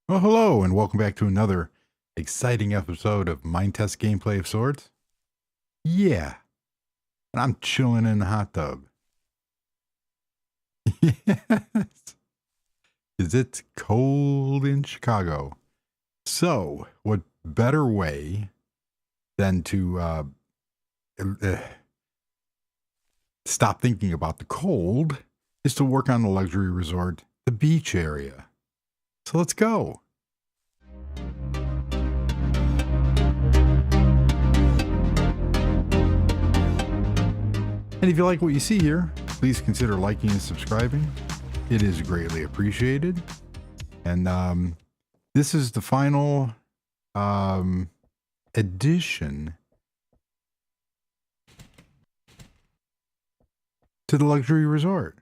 Well, hello, and welcome back to another exciting episode of Minetest gameplay of sorts. Yeah, and I'm chilling in the hot tub. Yes, because it's cold in Chicago. So, what better way than to uh, stop thinking about the cold is to work on the luxury resort, the beach area. So, let's go. And if you like what you see here, please consider liking and subscribing. It is greatly appreciated. And this is the final addition to the luxury resort.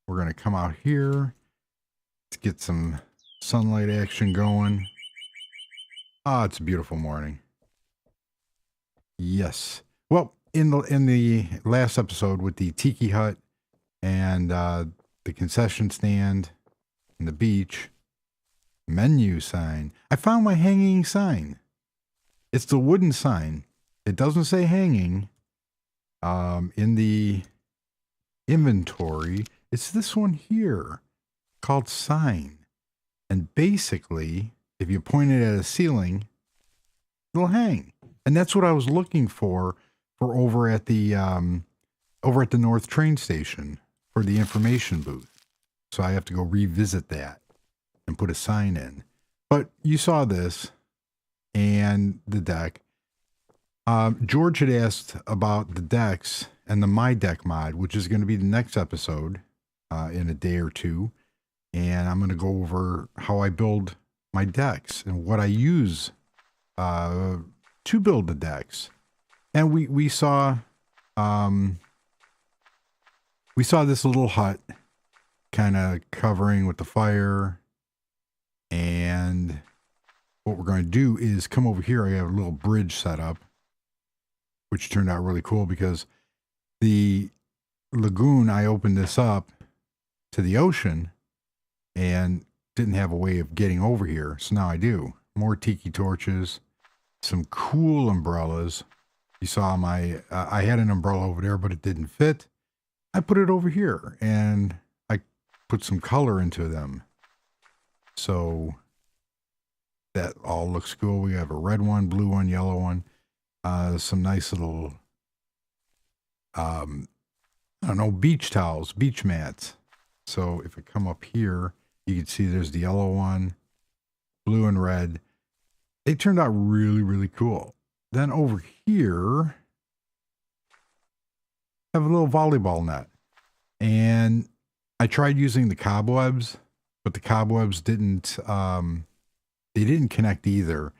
We're going to come out here to get some sunlight action going. Ah, it's a beautiful morning. Yes. Well, in the last episode with the Tiki hut and the concession stand and the beach menu sign, I found my hanging sign. It's the wooden sign. It doesn't say hanging in the inventory. It's this one here called sign. And basically, if you point it at a ceiling, it'll hang. And that's what I was looking for over at the North train station for the information booth. So I have to go revisit that and put a sign in. But you saw this and the deck. George had asked about the decks and the My Deck mod, which is going to be the next episode in a day or two. And I'm going to go over how I build my decks and what I use to build the decks. And we saw this little hut kind of covering with the fire. And what we're going to do is come over here. I have a little bridge set up, which turned out really cool because the lagoon, I opened this up to the ocean and didn't have a way of getting over here. So now I do. More tiki torches, some cool umbrellas. You saw I had an umbrella over there, but it didn't fit. I put it over here and I put some color into them. So that all looks cool. We have a red one, blue one, yellow one. Some nice little, I don't know, beach towels, beach mats. So if I come up here, you can see there's the yellow one, blue and red. They turned out really, really cool. Then over here, I have a little volleyball net. And I tried using the cobwebs, but the cobwebs didn't, they didn't connect either,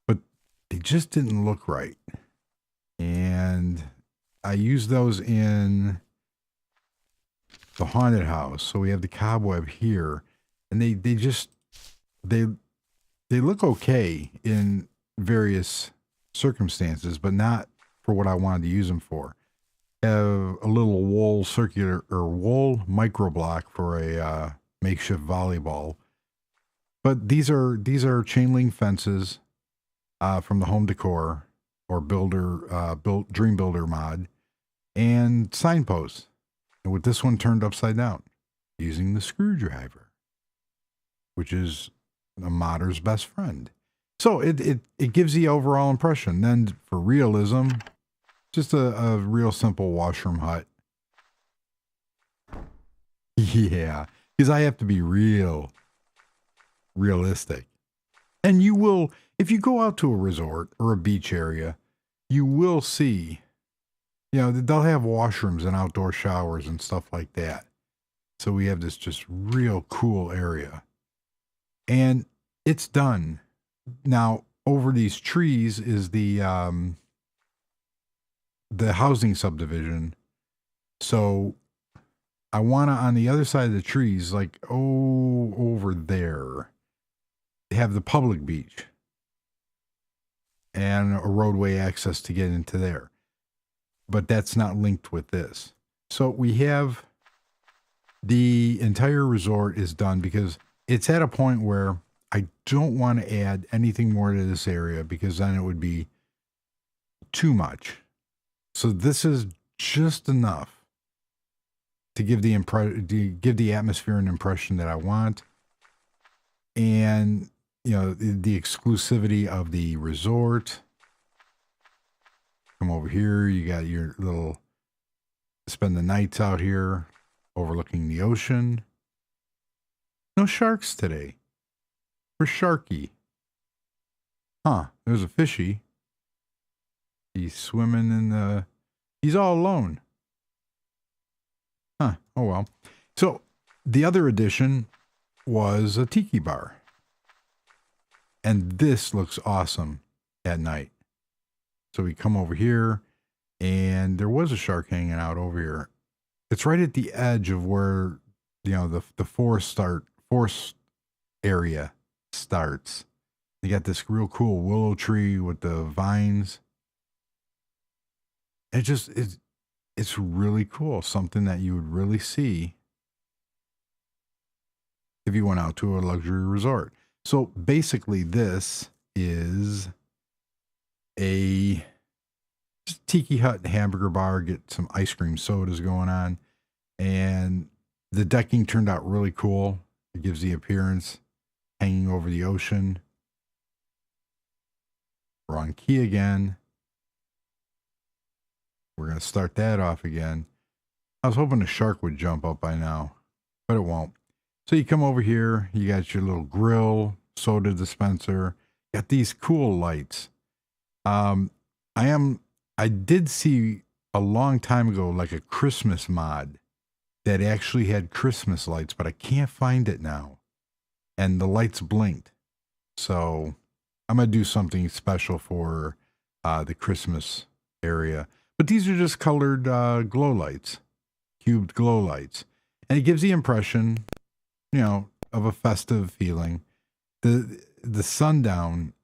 but they just didn't look right. And I used those in the haunted house. So we have the cobweb here, and they look okay in various circumstances, but not for what I wanted to use them for. Have a little wool circular or wool micro block for a makeshift volleyball. But these are chain link fences from the home decor or Dreambuilder mod, and signposts. And with this one turned upside down using the screwdriver, which is a modder's best friend. So it gives the overall impression. Then for realism, just a real simple washroom hut. Yeah, because I have to be realistic. And you will, if you go out to a resort or a beach area, you will see, they'll have washrooms and outdoor showers and stuff like that. So we have this just real cool area. And it's done. Now, over these trees is the housing subdivision. So I want to, on the other side of the trees, like, over there, have the public beach and a roadway access to get into there. But that's not linked with this. So we have the entire resort is done because it's at a point where I don't want to add anything more to this area because then it would be too much. So this is just enough to give the atmosphere an impression that I want, and the exclusivity of the resort. Come over here, you got your little spend the nights out here overlooking the ocean. No sharks today. We're sharky. Huh, there's a fishy. He's swimming in the... He's all alone. Huh, oh well. So, the other addition was a tiki bar. And this looks awesome at night. So we come over here, and there was a shark hanging out over here. It's right at the edge of where, the forest area starts. You got this real cool willow tree with the vines. It's really cool. Something that you would really see if you went out to a luxury resort. So basically this is a tiki hut hamburger bar, get some ice cream sodas going on. And the decking turned out really cool. It gives the appearance hanging over the ocean. We're on key again. We're going to start that off again. I was hoping a shark would jump up by now, but it won't. So you come over here, you got your little grill, soda dispenser, got these cool lights. I did see a long time ago, like a Christmas mod that actually had Christmas lights, but I can't find it now. And the lights blinked. So I'm going to do something special for the Christmas area. But these are just colored glow lights, cubed glow lights. And it gives the impression, of a festive feeling. The sundown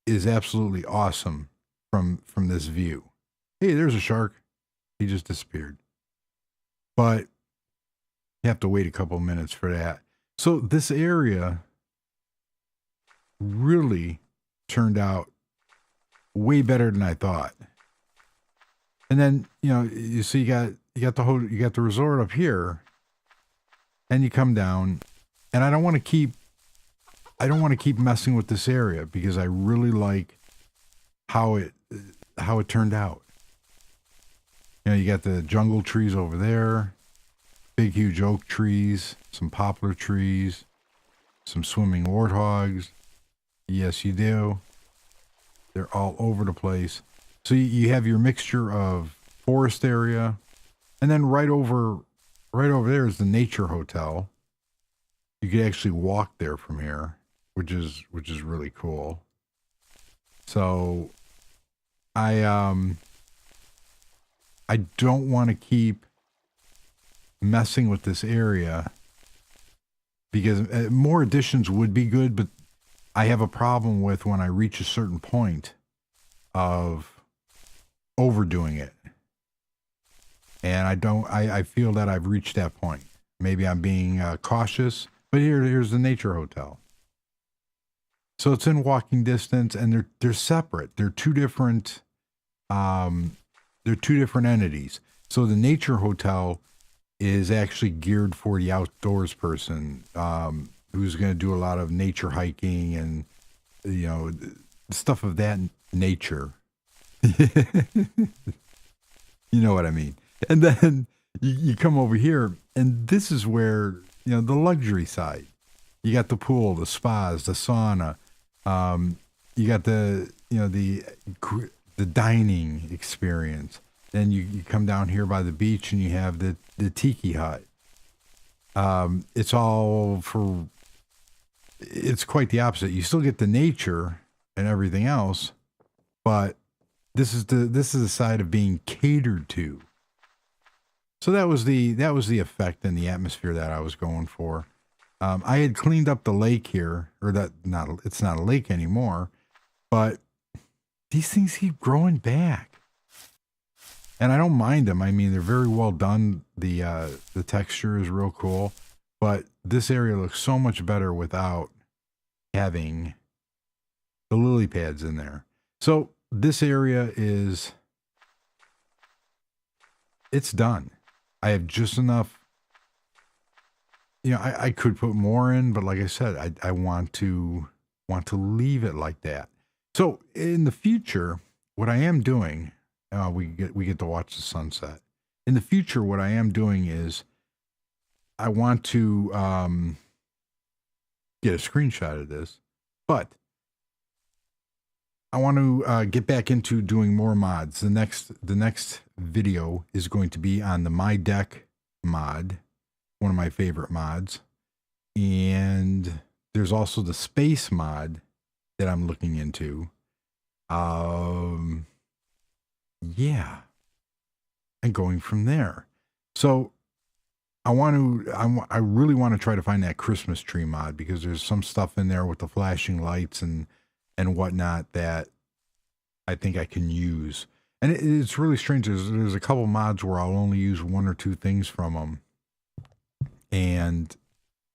is absolutely awesome from this view. Hey, there's a shark. He just disappeared. But you have to wait a couple minutes for that. So this area really turned out way better than I thought. And then, you see you got the resort up here, and you come down, and I don't want to keep messing with this area because I really like how it turned out. You got the jungle trees over there, big huge oak trees, some poplar trees, some swimming warthogs. Yes, you do. They're all over the place. So you have your mixture of forest area, and then right over there is the nature hotel. You could actually walk there from here, which is really cool. So I don't want to keep messing with this area because more additions would be good, but I have a problem with when I reach a certain point of overdoing it. And I feel that I've reached that point. Maybe I'm being cautious, but here's the nature hotel. So it's in walking distance, and they're separate. They're two different entities. So the nature hotel is actually geared for the outdoors person who's going to do a lot of nature hiking and stuff of that nature. You know what I mean? And then you come over here, and this is where, the luxury side. You got the pool, the spas, the sauna. You got the dining experience. Then you come down here by the beach, and you have the tiki hut. It's quite the opposite. You still get the nature and everything else, but this is the side of being catered to. So that was the effect and the atmosphere that I was going for. I had cleaned up the lake here, it's not a lake anymore, but these things keep growing back, and I don't mind them. I mean, they're very well done. The texture is real cool, but this area looks so much better without having the lily pads in there. So this area it's done. I have just enough. You know, I could put more in, but like I said, I want to leave it like that. So in the future, what I am doing, we get to watch the sunset. In the future, what I am doing is I want to get a screenshot of this, but I want to get back into doing more mods. The next video is going to be on the My Deck mod, one of my favorite mods, and there's also the space mod that I'm looking into. Yeah, and going from there. So I really want to try to find that Christmas tree mod, because there's some stuff in there with the flashing lights and whatnot that I think I can use. And it's really strange. There's a couple mods where I'll only use one or two things from them. And,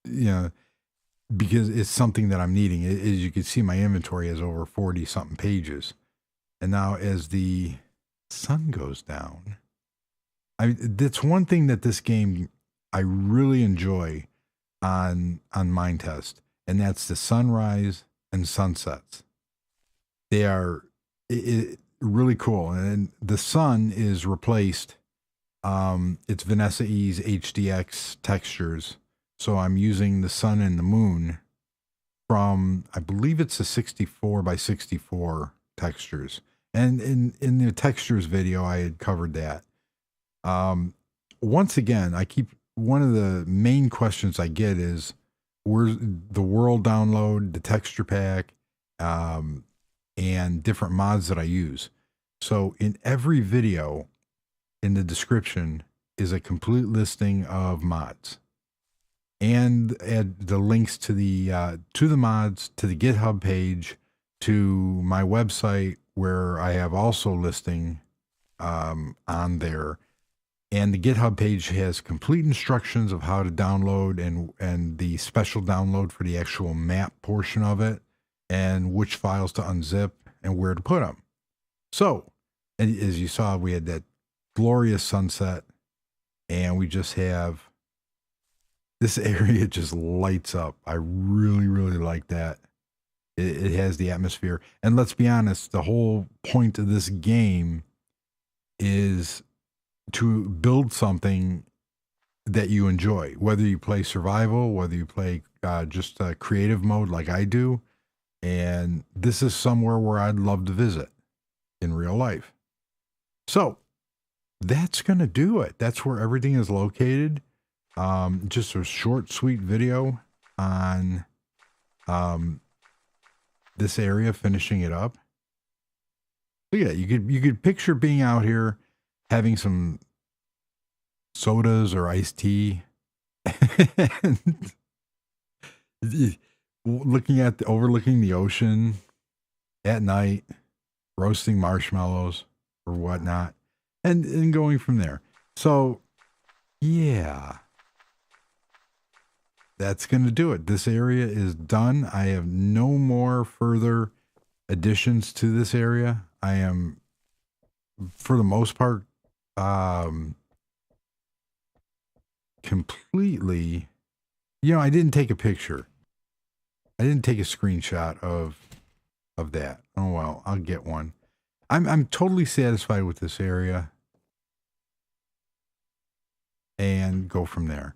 you know, because it's something that I'm needing. As you can see, my inventory has over 40 something pages. And now as the sun goes down, that's one thing that this game I really enjoy on Minetest, and that's the sunrise and sunsets. They are really cool, and the sun is replaced. It's Vanessa E's HDX textures, so I'm using the sun and the moon from, I believe it's a 64 by 64 textures, and in the textures video I had covered that. Once again, one of the main questions I get is, where's the world download, the texture pack, and different mods that I use. So in every video, in the description is a complete listing of mods, and add the links to the mods, to the GitHub page, to my website, where I have also listing on there. And the GitHub page has complete instructions of how to download and the special download for the actual map portion of it, and which files to unzip and where to put them. So, and as you saw, we had that glorious sunset, and we just have this area just lights up. I really, really like that. It has the atmosphere. And let's be honest, the whole point of this game is to build something that you enjoy, whether you play survival, whether you play just creative mode like I do. And this is somewhere where I'd love to visit in real life. So that's going to do it. That's where everything is located. Just a short, sweet video on this area, finishing it up. Look at that. You could picture being out here, having some sodas or iced tea, and overlooking the ocean at night, roasting marshmallows or whatnot, and going from there. So yeah, that's going to do it. This area is done. I have no more further additions to this area. I am, for the most part, completely, I didn't take a picture. I didn't take a screenshot of that. Oh well, I'll get one. I'm totally satisfied with this area, and go from there.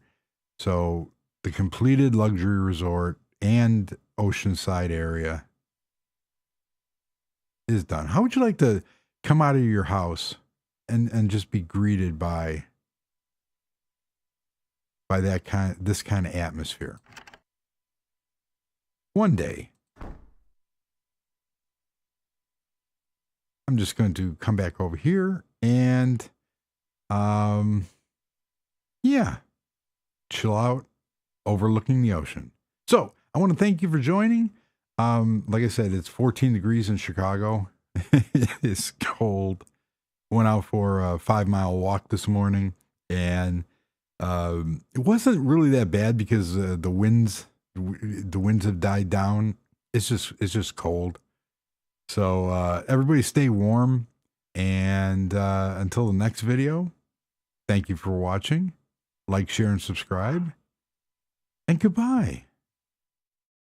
So the completed luxury resort and Oceanside area is done. How would you like to come out of your house and just be greeted by this kind of atmosphere? One day, I'm just going to come back over here and, yeah, chill out, overlooking the ocean. So I want to thank you for joining. Like I said, it's 14 degrees in Chicago. It's cold. Went out for a 5-mile walk this morning, and It wasn't really that bad because the winds have died down. It's just cold. So everybody stay warm, and until the next video, thank you for watching. Like, share, and subscribe, and goodbye.